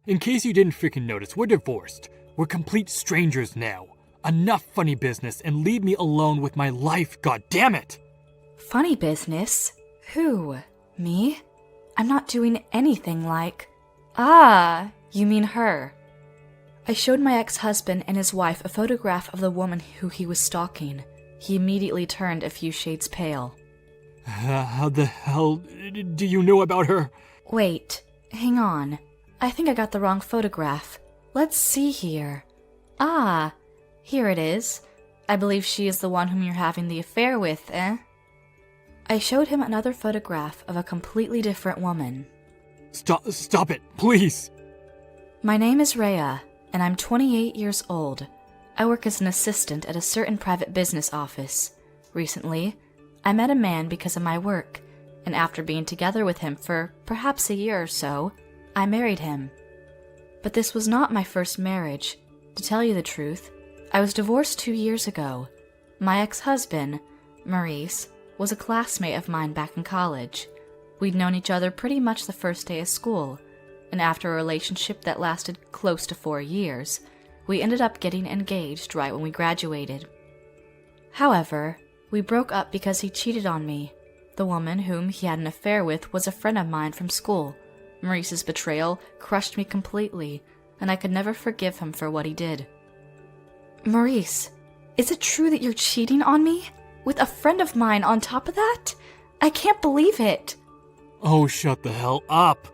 In case you didn't freaking notice, we're divorced. We're complete strangers now. Enough funny business and leave me alone with my life, goddammit! Funny business? Who? Me? I'm not doing anything like... Ah, you mean her. I showed my ex-husband and his wife a photograph of the woman who he was stalking. He immediately turned a few shades pale. How the hell do you know about her? Wait, hang on. I think I got the wrong photograph. Let's see here. Ah, here it is. I believe she is the one whom you're having the affair with, eh? I showed him another photograph of a completely different woman. Stop it, please! My name is Rhea, and I'm 28 years old. I work as an assistant at a certain private business office. Recently, I met a man because of my work, and after being together with him for perhaps a year or so, I married him. But this was not my first marriage. To tell you the truth, I was divorced 2 years ago. My ex-husband, Maurice, was a classmate of mine back in college. We'd known each other pretty much the first day of school, and after a relationship that lasted close to 4 years, we ended up getting engaged right when we graduated. However, we broke up because he cheated on me. The woman whom he had an affair with was a friend of mine from school. Maurice's betrayal crushed me completely, and I could never forgive him for what he did. Maurice, is it true that you're cheating on me? With a friend of mine on top of that? I can't believe it. Oh, shut the hell up.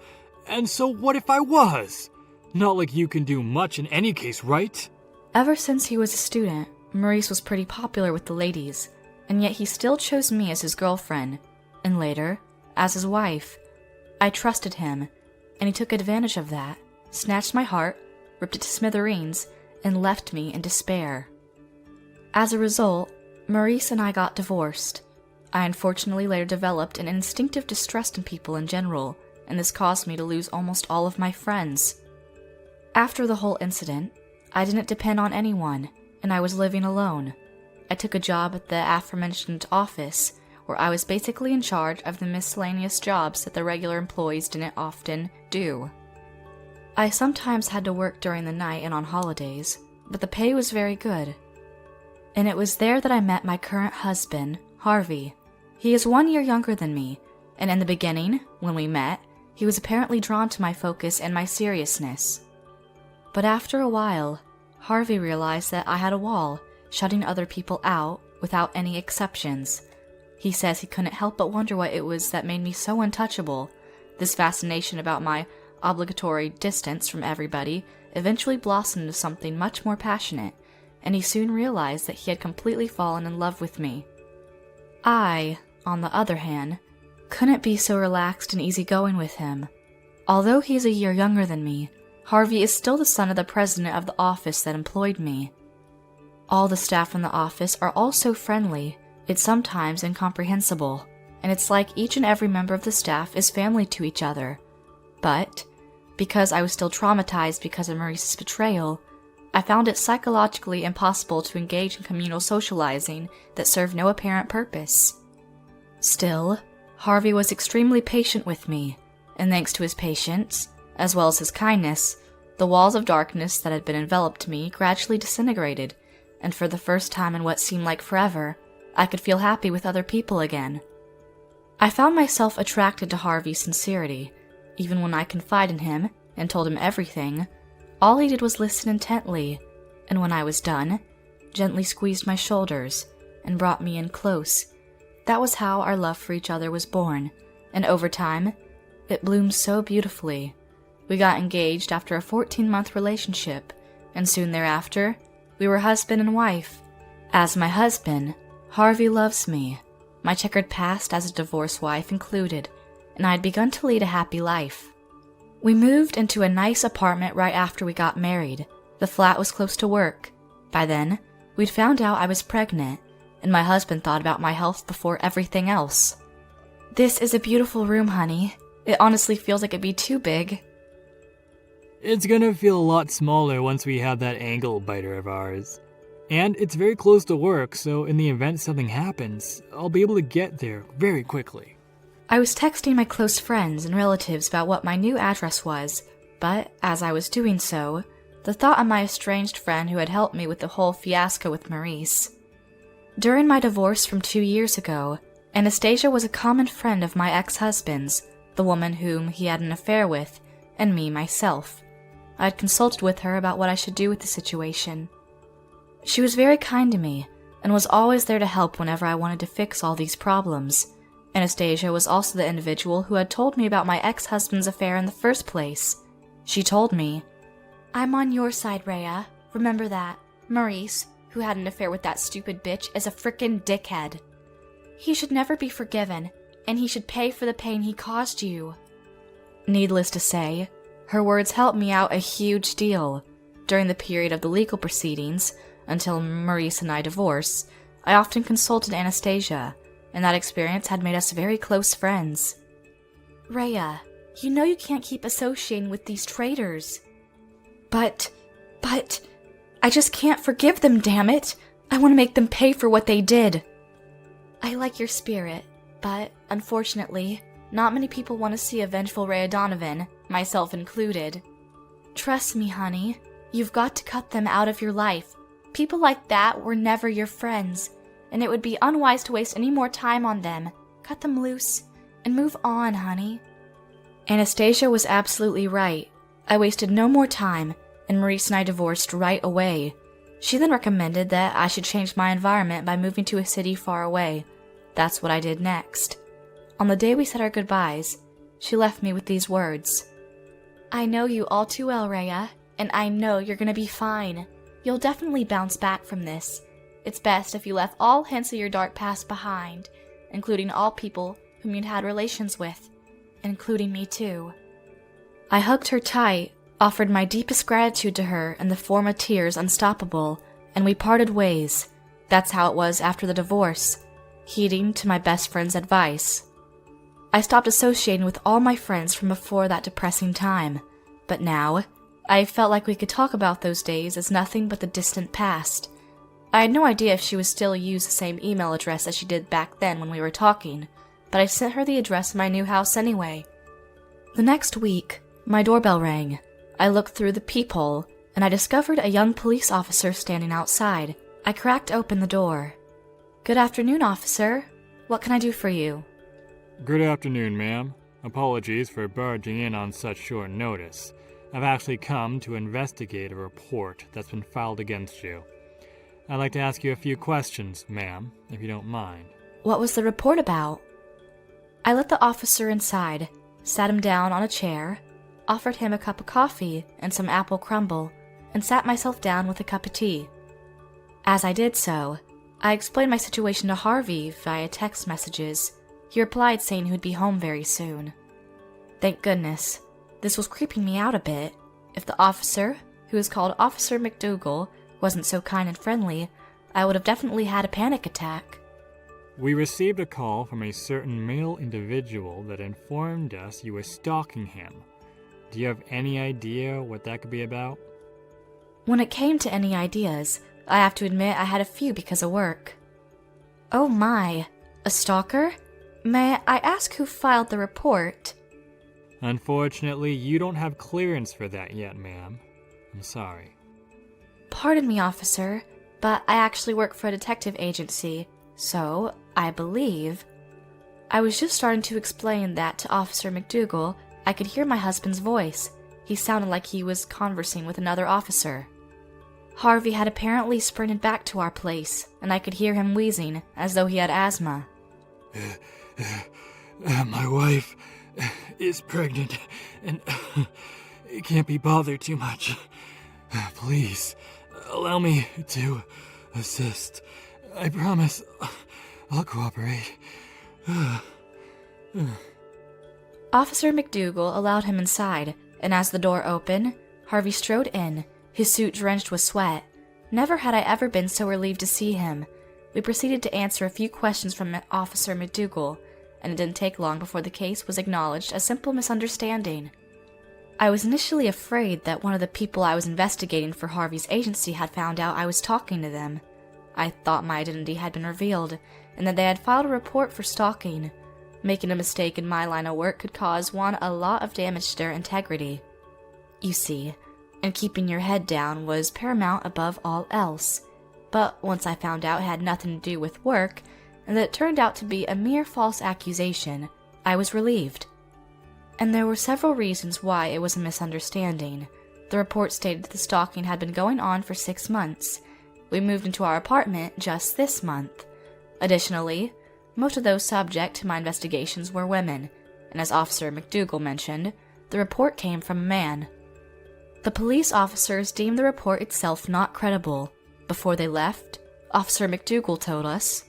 And so what if I was? Not like you can do much in any case, right? Ever since he was a student, Maurice was pretty popular with the ladies, and yet he still chose me as his girlfriend, and later, as his wife. I trusted him, and he took advantage of that, snatched my heart, ripped it to smithereens, and left me in despair. As a result, Maurice and I got divorced. I unfortunately later developed an instinctive distrust in people in general, and this caused me to lose almost all of my friends. After the whole incident, I didn't depend on anyone, and I was living alone. I took a job at the aforementioned office, where I was basically in charge of the miscellaneous jobs that the regular employees didn't often do. I sometimes had to work during the night and on holidays, but the pay was very good. And it was there that I met my current husband, Harvey. He is 1 year younger than me, and in the beginning, when we met, he was apparently drawn to my focus and my seriousness. But after a while, Harvey realized that I had a wall, shutting other people out without any exceptions. He says he couldn't help but wonder what it was that made me so untouchable. This fascination about my obligatory distance from everybody eventually blossomed into something much more passionate, and he soon realized that he had completely fallen in love with me. I, on the other hand, couldn't be so relaxed and easygoing with him. Although he is a year younger than me, Harvey is still the son of the president of the office that employed me. All the staff in the office are all so friendly, it's sometimes incomprehensible, and it's like each and every member of the staff is family to each other. But, because I was still traumatized because of Maurice's betrayal, I found it psychologically impossible to engage in communal socializing that served no apparent purpose. Still, Harvey was extremely patient with me, and thanks to his patience, as well as his kindness, the walls of darkness that had been enveloped me gradually disintegrated, and for the first time in what seemed like forever, I could feel happy with other people again. I found myself attracted to Harvey's sincerity. Even when I confided in him and told him everything, all he did was listen intently, and when I was done, gently squeezed my shoulders and brought me in close. That was how our love for each other was born, and over time, it bloomed so beautifully. We got engaged after a 14-month relationship, and soon thereafter, we were husband and wife. As my husband, Harvey loves me, my checkered past as a divorced wife included, and I had begun to lead a happy life. We moved into a nice apartment right after we got married. The flat was close to work. By then, we'd found out I was pregnant, and my husband thought about my health before everything else. This is a beautiful room, honey. It honestly feels like it'd be too big. It's gonna feel a lot smaller once we have that ankle biter of ours. And it's very close to work, so in the event something happens, I'll be able to get there very quickly. I was texting my close friends and relatives about what my new address was, But as I was doing so, the thought of my estranged friend who had helped me with the whole fiasco with Maurice. During my divorce from 2 years ago, Anastasia was a common friend of my ex-husband's, the woman whom he had an affair with, and me myself. I had consulted with her about what I should do with the situation. She was very kind to me, and was always there to help whenever I wanted to fix all these problems. Anastasia was also the individual who had told me about my ex-husband's affair in the first place. She told me, "I'm on your side, Rhea. Remember that. Maurice, who had an affair with that stupid bitch, is a frickin' dickhead. He should never be forgiven, and he should pay for the pain he caused you." Needless to say, her words helped me out a huge deal. During the period of the legal proceedings, until Maurice and I divorced, I often consulted Anastasia, and that experience had made us very close friends. "Rhea, you know you can't keep associating with these traitors." But, I just can't forgive them, damn it! I want to make them pay for what they did." "I like your spirit, but, unfortunately, not many people want to see a vengeful Rhea Donovan, myself included. Trust me, honey, you've got to cut them out of your life. People like that were never your friends, and it would be unwise to waste any more time on them. Cut them loose, and move on, honey." Anastasia was absolutely right. I wasted no more time, and Maurice and I divorced right away. She then recommended that I should change my environment by moving to a city far away. That's what I did next. On the day we said our goodbyes, she left me with these words. "I know you all too well, Rhea, and I know you're gonna be fine. You'll definitely bounce back from this. It's best if you left all hints of your dark past behind, including all people whom you'd had relations with, including me too." I hugged her tight, offered my deepest gratitude to her in the form of tears unstoppable, and we parted ways. That's how it was after the divorce, heeding to my best friend's advice. I stopped associating with all my friends from before that depressing time, but now, I felt like we could talk about those days as nothing but the distant past. I had no idea if she would still use the same email address as she did back then when we were talking, but I sent her the address of my new house anyway. The next week, my doorbell rang. I looked through the peephole, and I discovered a young police officer standing outside. I cracked open the door. "Good afternoon, officer. What can I do for you?" Good afternoon, ma'am. Apologies for barging in on such short notice. I've actually come to investigate a report that's been filed against you. I'd like to ask you a few questions, ma'am, if you don't mind. What was the report about? I let the officer inside, sat him down on a chair, offered him a cup of coffee and some apple crumble, and sat myself down with a cup of tea. As I did so, I explained my situation to Harvey via text messages. He replied saying he would be home very soon. Thank goodness. This was creeping me out a bit. If the officer, who is called Officer McDougal, wasn't so kind and friendly, I would have definitely had a panic attack. We received a call from a certain male individual that informed us you were stalking him. Do you have any idea what that could be about? When it came to any ideas, I have to admit I had a few because of work. Oh my, a stalker? May I ask who filed the report? Unfortunately, you don't have clearance for that yet, ma'am. I'm sorry. Pardon me, officer, but I actually work for a detective agency, so I believe... I was just starting to explain that to Officer McDougal. I could hear my husband's voice. He sounded like he was conversing with another officer. Harvey had apparently sprinted back to our place, and I could hear him wheezing, as though he had asthma. My wife is pregnant, and can't be bothered too much. Please, allow me to assist. I promise I'll cooperate. Officer McDougal allowed him inside, and as the door opened, Harvey strode in, his suit drenched with sweat. Never had I ever been so relieved to see him. We proceeded to answer a few questions from Officer McDougal, and it didn't take long before the case was acknowledged a simple misunderstanding. I was initially afraid that one of the people I was investigating for Harvey's agency had found out I was talking to them. I thought my identity had been revealed, and that they had filed a report for stalking. Making a mistake in my line of work could cause one a lot of damage to their integrity. you see, and keeping your head down was paramount above all else. But once I found out it had nothing to do with work, and that it turned out to be a mere false accusation, I was relieved. And there were several reasons why it was a misunderstanding. The report stated the stalking had been going on for 6 months. We moved into our apartment just this month. Additionally, most of those subject to my investigations were women, and as Officer McDougal mentioned, the report came from a man. The police officers deemed the report itself not credible. Before they left, Officer McDougal told us,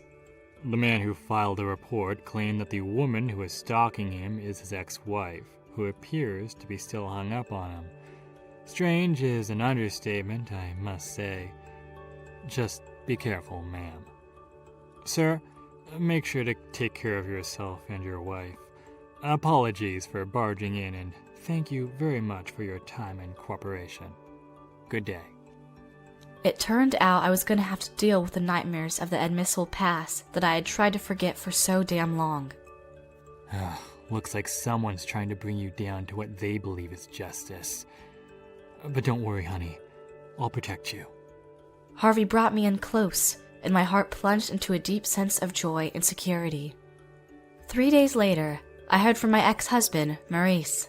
The man who filed the report claimed that the woman who is stalking him is his ex-wife, who appears to be still hung up on him. Strange is an understatement, I must say. Just be careful, ma'am. Sir, make sure to take care of yourself and your wife. Apologies for barging in, and thank you very much for your time and cooperation. Good day. It turned out I was going to have to deal with the nightmares of the admissal pass that I had tried to forget for so damn long. Looks like someone's trying to bring you down to what they believe is justice. But don't worry, honey. I'll protect you. Harvey brought me in close, and my heart plunged into a deep sense of joy and security. 3 days later, I heard from my ex-husband, Maurice.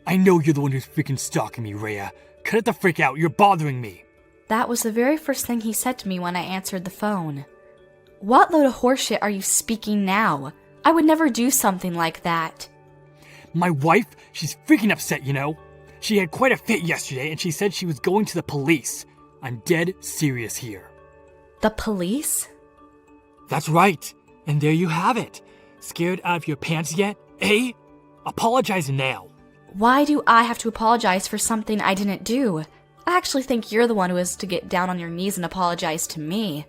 I know you're the one who's freaking stalking me, Rhea. Cut it the frick out. You're bothering me. That was the very first thing he said to me when I answered the phone. What load of horseshit are you speaking now? I would never do something like that. My wife, she's freaking upset, you know. She had quite a fit yesterday, and she said she was going to the police. I'm dead serious here. The police? That's right. And there you have it. Scared out of your pants yet, eh? Apologize now. Why do I have to apologize for something I didn't do? I actually think you're the one who has to get down on your knees and apologize to me.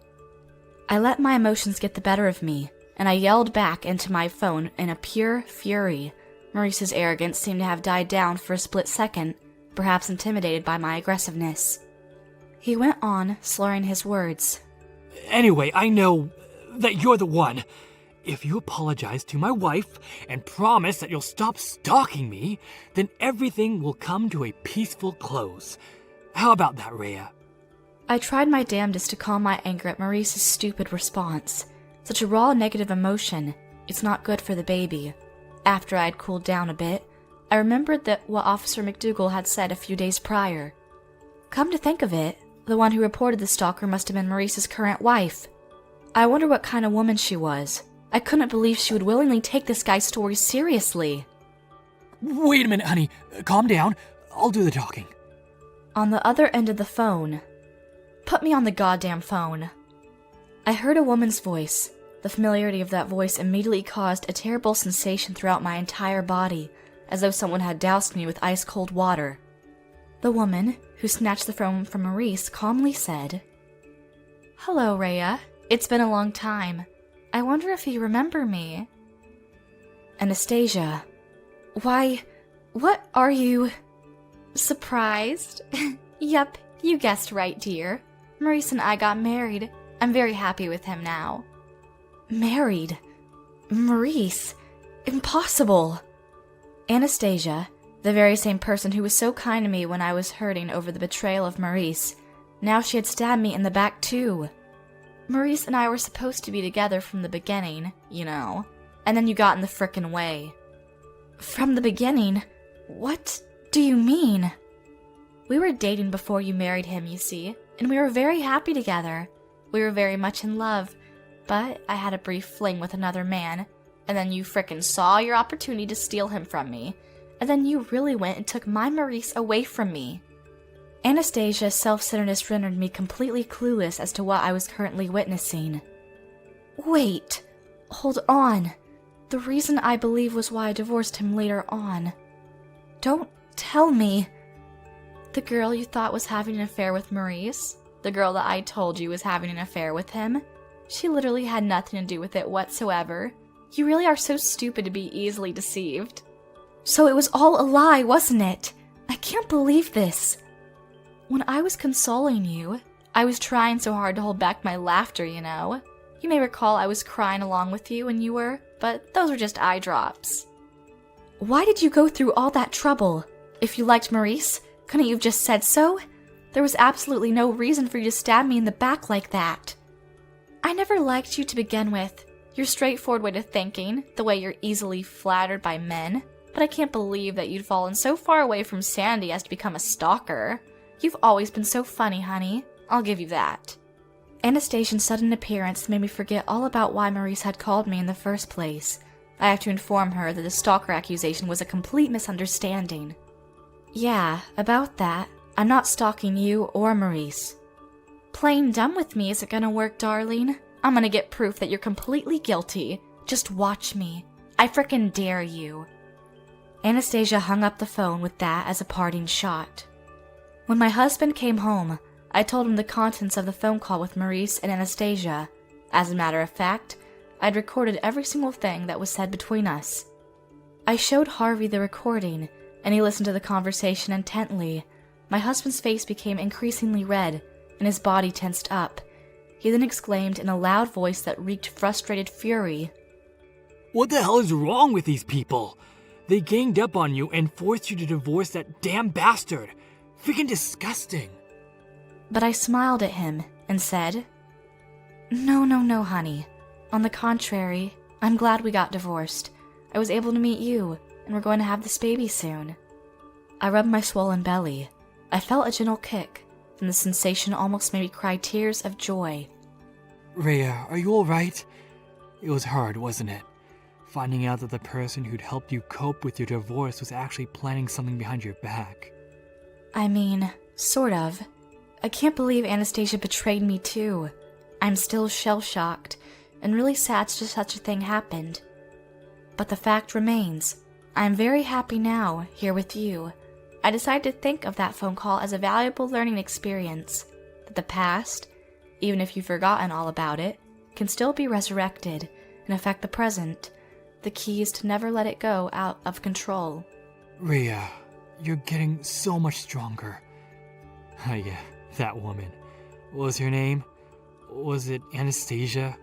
I let my emotions get the better of me, and I yelled back into my phone in a pure fury. Maurice's arrogance seemed to have died down for a split second, perhaps intimidated by my aggressiveness. He went on, slurring his words. Anyway, I know that you're the one. If you apologize to my wife and promise that you'll stop stalking me, then everything will come to a peaceful close. How about that, Rhea? I tried my damnedest to calm my anger at Maurice's stupid response. Such a raw negative emotion, it's not good for the baby. After I'd cooled down a bit, I remembered that what Officer McDougal had said a few days prior. Come to think of it, the one who reported the stalker must have been Maurice's current wife. I wonder what kind of woman she was. I couldn't believe she would willingly take this guy's story seriously. Wait a minute, honey. Calm down. I'll do the talking. On the other end of the phone. Put me on the goddamn phone. I heard a woman's voice. The familiarity of that voice immediately caused a terrible sensation throughout my entire body, as though someone had doused me with ice-cold water. The woman, who snatched the phone from Maurice, calmly said, "Hello, Rhea. It's been a long time. I wonder if you remember me." Anastasia. Why, what are you... Surprised? Yep, you guessed right, dear. Maurice and I got married. I'm very happy with him now. Married? Maurice? Impossible! Anastasia, the very same person who was so kind to me when I was hurting over the betrayal of Maurice, now she had stabbed me in the back too. Maurice and I were supposed to be together from the beginning, you know, and then you got in the frickin' way. From the beginning? What do you mean? We were dating before you married him, you see, and we were very happy together. We were very much in love, but I had a brief fling with another man, and then you frickin' saw your opportunity to steal him from me, and then you really went and took my Maurice away from me. Anastasia's self-centeredness rendered me completely clueless as to what I was currently witnessing. Wait, hold on. The reason I believe was why I divorced him later on. Don't tell me. The girl you thought was having an affair with Maurice? The girl that I told you was having an affair with him? She literally had nothing to do with it whatsoever. You really are so stupid to be easily deceived. So it was all a lie, wasn't it? I can't believe this. When I was consoling you, I was trying so hard to hold back my laughter, you know. You may recall I was crying along with you when you were, but those were just eye drops. Why did you go through all that trouble? If you liked Maurice, couldn't you have just said so? There was absolutely no reason for you to stab me in the back like that. I never liked you to begin with. Your straightforward way of thinking, the way you're easily flattered by men. But I can't believe that you'd fallen so far away from sanity as to become a stalker. You've always been so funny, honey. I'll give you that. Anastasia's sudden appearance made me forget all about why Maurice had called me in the first place. I have to inform her that the stalker accusation was a complete misunderstanding. Yeah, about that. I'm not stalking you or Maurice. Playing dumb with me isn't gonna work, darling. I'm gonna get proof that you're completely guilty. Just watch me. I frickin' dare you. Anastasia hung up the phone with that as a parting shot. When my husband came home, I told him the contents of the phone call with Maurice and Anastasia. As a matter of fact, I'd recorded every single thing that was said between us. I showed Harvey the recording, and he listened to the conversation intently. My husband's face became increasingly red, and his body tensed up. He then exclaimed in a loud voice that reeked frustrated fury. What the hell is wrong with these people? They ganged up on you and forced you to divorce that damn bastard. Freaking disgusting. But I smiled at him and said, No, honey. On the contrary, I'm glad we got divorced. I was able to meet you, and we're going to have this baby soon. I rubbed my swollen belly. I felt a gentle kick, and the sensation almost made me cry tears of joy. Rhea, are you alright? It was hard, wasn't it? Finding out that the person who'd helped you cope with your divorce was actually planning something behind your back. I mean, sort of. I can't believe Anastasia betrayed me too. I'm still shell-shocked, and really sad such a thing happened. But the fact remains, I'm very happy now, here with you. I decided to think of that phone call as a valuable learning experience, that the past, even if you've forgotten all about it, can still be resurrected and affect the present. The key is to never let it go out of control. Rhea, you're getting so much stronger. Oh yeah, that woman. What was her name? Was it Anastasia?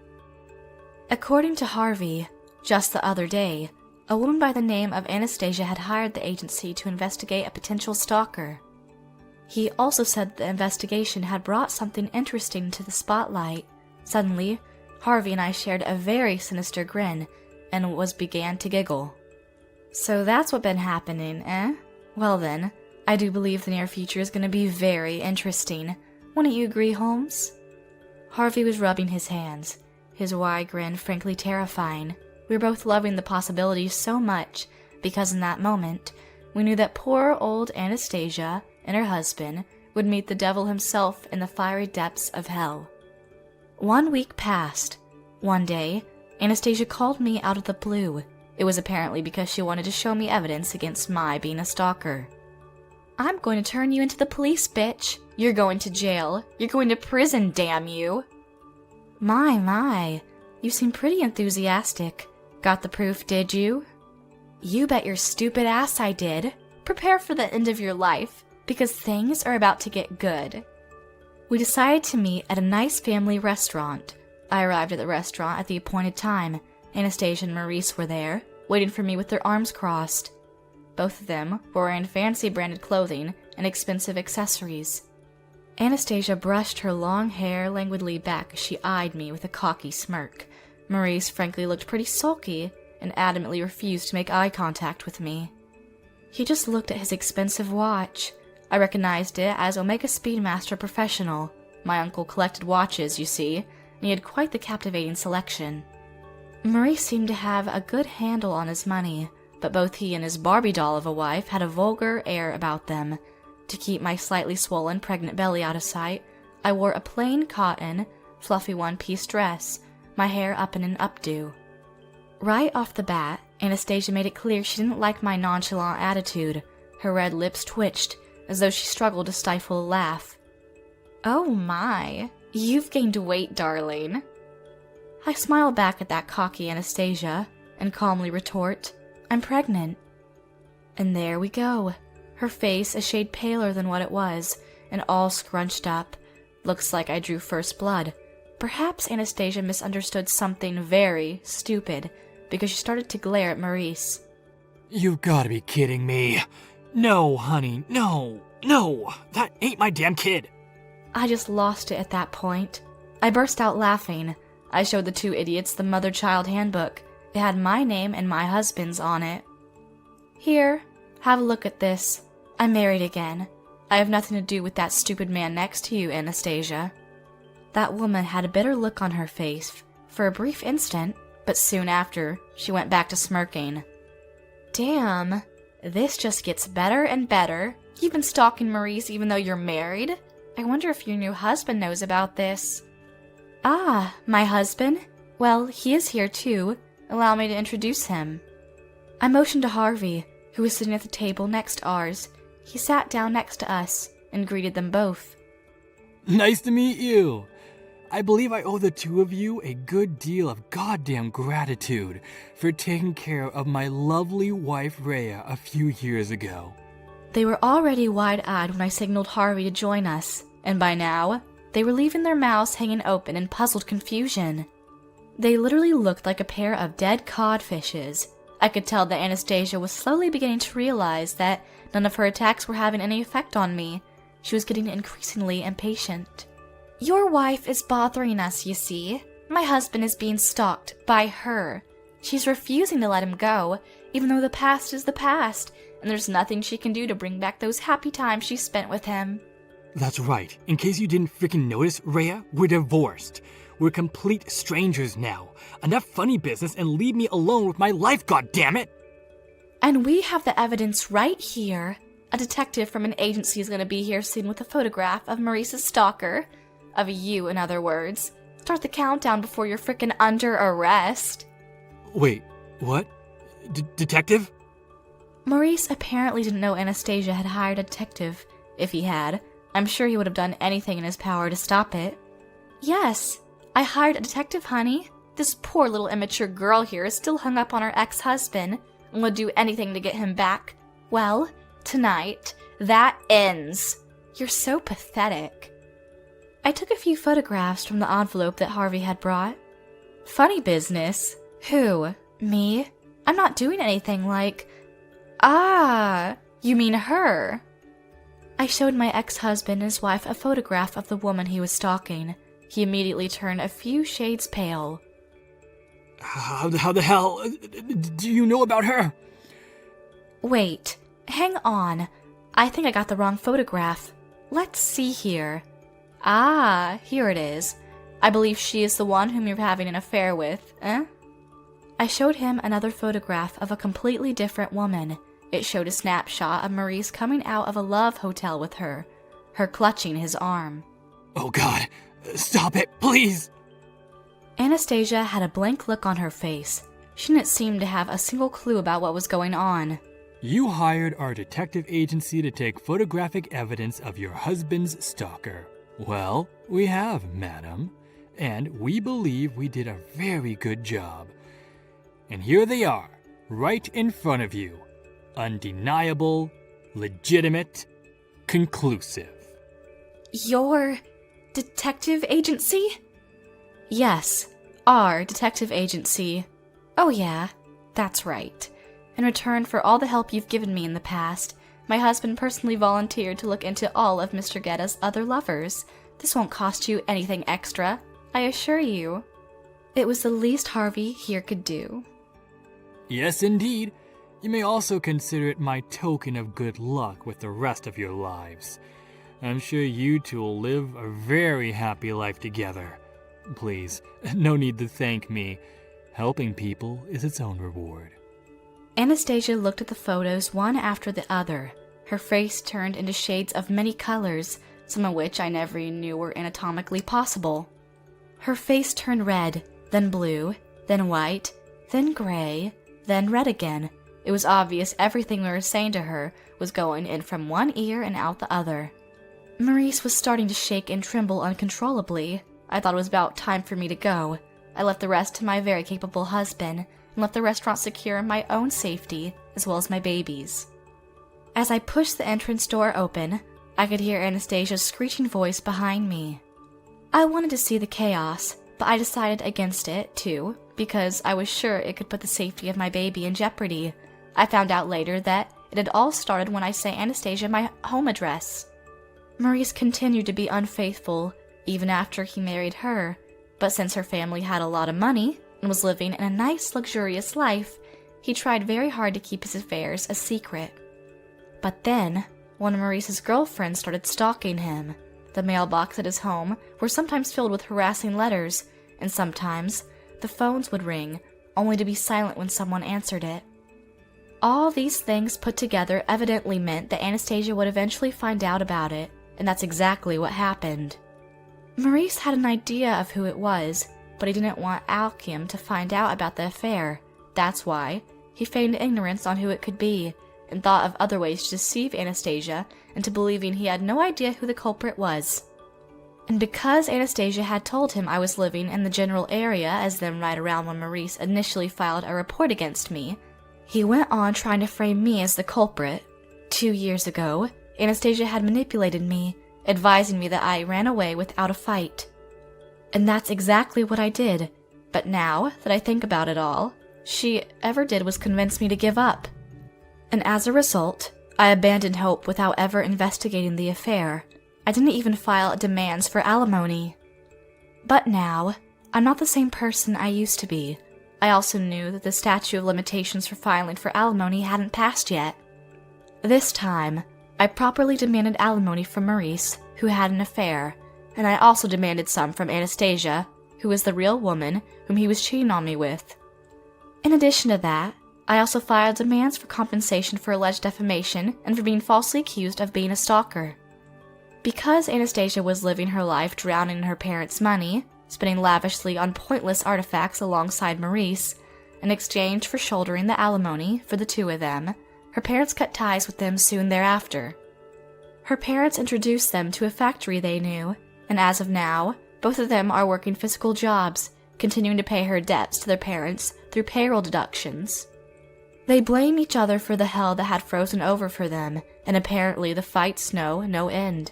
According to Harvey, just the other day, a woman by the name of Anastasia had hired the agency to investigate a potential stalker. He also said the investigation had brought something interesting to the spotlight. Suddenly, Harvey and I shared a very sinister grin and began to giggle. So that's what's been happening, eh? Well then, I do believe the near future is going to be very interesting. Wouldn't you agree, Holmes? Harvey was rubbing his hands, his wide grin frankly terrifying. We were both loving the possibilities so much, because in that moment, we knew that poor old Anastasia and her husband would meet the devil himself in the fiery depths of hell. 1 week passed. One day, Anastasia called me out of the blue. It was apparently because she wanted to show me evidence against my being a stalker. I'm going to turn you into the police, bitch. You're going to jail. You're going to prison, damn you. My, you seem pretty enthusiastic. Got the proof, did you? You bet your stupid ass I did. Prepare for the end of your life, because things are about to get good. We decided to meet at a nice family restaurant. I arrived at the restaurant at the appointed time. Anastasia and Maurice were there, waiting for me with their arms crossed. Both of them were wearing fancy branded clothing and expensive accessories. Anastasia brushed her long hair languidly back as she eyed me with a cocky smirk. Maurice frankly looked pretty sulky and adamantly refused to make eye contact with me. He just looked at his expensive watch. I recognized it as Omega Speedmaster Professional. My uncle collected watches, you see, and he had quite the captivating selection. Maurice seemed to have a good handle on his money, but both he and his Barbie doll of a wife had a vulgar air about them. To keep my slightly swollen pregnant belly out of sight, I wore a plain cotton, fluffy one-piece dress, my hair up in an updo. Right off the bat, Anastasia made it clear she didn't like my nonchalant attitude. Her red lips twitched, as though she struggled to stifle a laugh. Oh my, you've gained weight, darling. I smile back at that cocky Anastasia, and calmly retort, I'm pregnant. And there we go. Her face a shade paler than what it was, and all scrunched up. Looks like I drew first blood. Perhaps Anastasia misunderstood something very stupid, because she started to glare at Maurice. You've got to be kidding me. No, honey, no, that ain't my damn kid. I just lost it at that point. I burst out laughing. I showed the two idiots the mother-child handbook. It had my name and my husband's on it. Here, have a look at this. I'm married again. I have nothing to do with that stupid man next to you, Anastasia. That woman had a bitter look on her face for a brief instant, but soon after, she went back to smirking. Damn, this just gets better and better. You've been stalking Maurice even though you're married? I wonder if your new husband knows about this. Ah, my husband? Well, he is here too. Allow me to introduce him. I motioned to Harvey, who was sitting at the table next ours. He sat down next to us and greeted them both. Nice to meet you. I believe I owe the two of you a good deal of goddamn gratitude for taking care of my lovely wife Rhea a few years ago. They were already wide-eyed when I signaled Harvey to join us, and by now, they were leaving their mouths hanging open in puzzled confusion. They literally looked like a pair of dead codfishes. I could tell that Anastasia was slowly beginning to realize that none of her attacks were having any effect on me. She was getting increasingly impatient. Your wife is bothering us, you see. My husband is being stalked by her. She's refusing to let him go, even though the past is the past, and there's nothing she can do to bring back those happy times she spent with him. That's right. In case you didn't freaking notice, Rhea, we're divorced. We're complete strangers now. Enough funny business and leave me alone with my life, goddammit! And we have the evidence right here. A detective from an agency is going to be here soon with a photograph of Maurice's stalker. Of you, in other words. Start the countdown before you're frickin' under arrest. Wait, what? Detective? Maurice apparently didn't know Anastasia had hired a detective. If he had, I'm sure he would have done anything in his power to stop it. Yes, I hired a detective, honey. This poor little immature girl here is still hung up on her ex-husband and would do anything to get him back. Well, tonight, that ends. You're so pathetic. I took a few photographs from the envelope that Harvey had brought. Funny business. Who? Me? I'm not doing anything like... Ah, you mean her? I showed my ex-husband and his wife a photograph of the woman he was stalking. He immediately turned a few shades pale. How the hell do you know about her? Wait, hang on. I think I got the wrong photograph. Let's see here. Ah, here it is. I believe she is the one whom you're having an affair with, eh? I showed him another photograph of a completely different woman. It showed a snapshot of Maurice coming out of a love hotel with her clutching his arm. Oh God, stop it, please! Anastasia had a blank look on her face. She didn't seem to have a single clue about what was going on. You hired our detective agency to take photographic evidence of your husband's stalker. Well, we have, madam, and we believe we did a very good job. And here they are, right in front of you. Undeniable, legitimate, conclusive. Your detective agency? Yes, our detective agency. Oh yeah, that's right. In return for all the help you've given me in the past, my husband personally volunteered to look into all of Mr. Guetta's other lovers. This won't cost you anything extra, I assure you. It was the least Harvey here could do. Yes, indeed. You may also consider it my token of good luck with the rest of your lives. I'm sure you two will live a very happy life together. Please, no need to thank me. Helping people is its own reward. Anastasia looked at the photos one after the other. Her face turned into shades of many colors, some of which I never even knew were anatomically possible. Her face turned red, then blue, then white, then gray, then red again. It was obvious everything we were saying to her was going in from one ear and out the other. Maurice was starting to shake and tremble uncontrollably. I thought it was about time for me to go. I left the rest to my very capable husband, and left the restaurant secure in my own safety, as well as my baby's. As I pushed the entrance door open, I could hear Anastasia's screeching voice behind me. I wanted to see the chaos, but I decided against it, too, because I was sure it could put the safety of my baby in jeopardy. I found out later that it had all started when I sent Anastasia my home address. Maurice continued to be unfaithful even after he married her, but since her family had a lot of money and was living in a nice, luxurious life, he tried very hard to keep his affairs a secret. But then, one of Maurice's girlfriends started stalking him. The mailbox at his home were sometimes filled with harassing letters, and sometimes the phones would ring, only to be silent when someone answered it. All these things put together evidently meant that Anastasia would eventually find out about it, and that's exactly what happened. Maurice had an idea of who it was, but he didn't want Alkim to find out about the affair. That's why he feigned ignorance on who it could be, and thought of other ways to deceive Anastasia into believing he had no idea who the culprit was. And because Anastasia had told him I was living in the general area as then right around when Maurice initially filed a report against me, he went on trying to frame me as the culprit. 2 years ago, Anastasia had manipulated me, advising me that I ran away without a fight. And that's exactly what I did, but now that I think about it all, she ever did was convince me to give up. And as a result, I abandoned hope without ever investigating the affair. I didn't even file demands for alimony. But now, I'm not the same person I used to be. I also knew that the statute of limitations for filing for alimony hadn't passed yet. This time, I properly demanded alimony from Maurice, who had an affair, and I also demanded some from Anastasia, who was the real woman whom he was cheating on me with. In addition to that, I also filed demands for compensation for alleged defamation and for being falsely accused of being a stalker. Because Anastasia was living her life drowning in her parents' money, spending lavishly on pointless artifacts alongside Maurice, in exchange for shouldering the alimony for the two of them, her parents cut ties with them soon thereafter. Her parents introduced them to a factory they knew, and as of now, both of them are working physical jobs, continuing to pay her debts to their parents through payroll deductions. They blame each other for the hell that had frozen over for them, and apparently the fights know no end.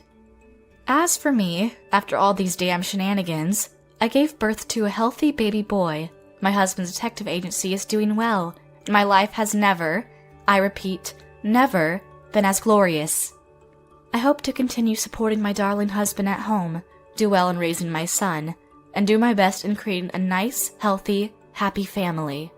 As for me, after all these damn shenanigans, I gave birth to a healthy baby boy. My husband's detective agency is doing well, and my life has never, I repeat, never been as glorious. I hope to continue supporting my darling husband at home, do well in raising my son, and do my best in creating a nice, healthy, happy family.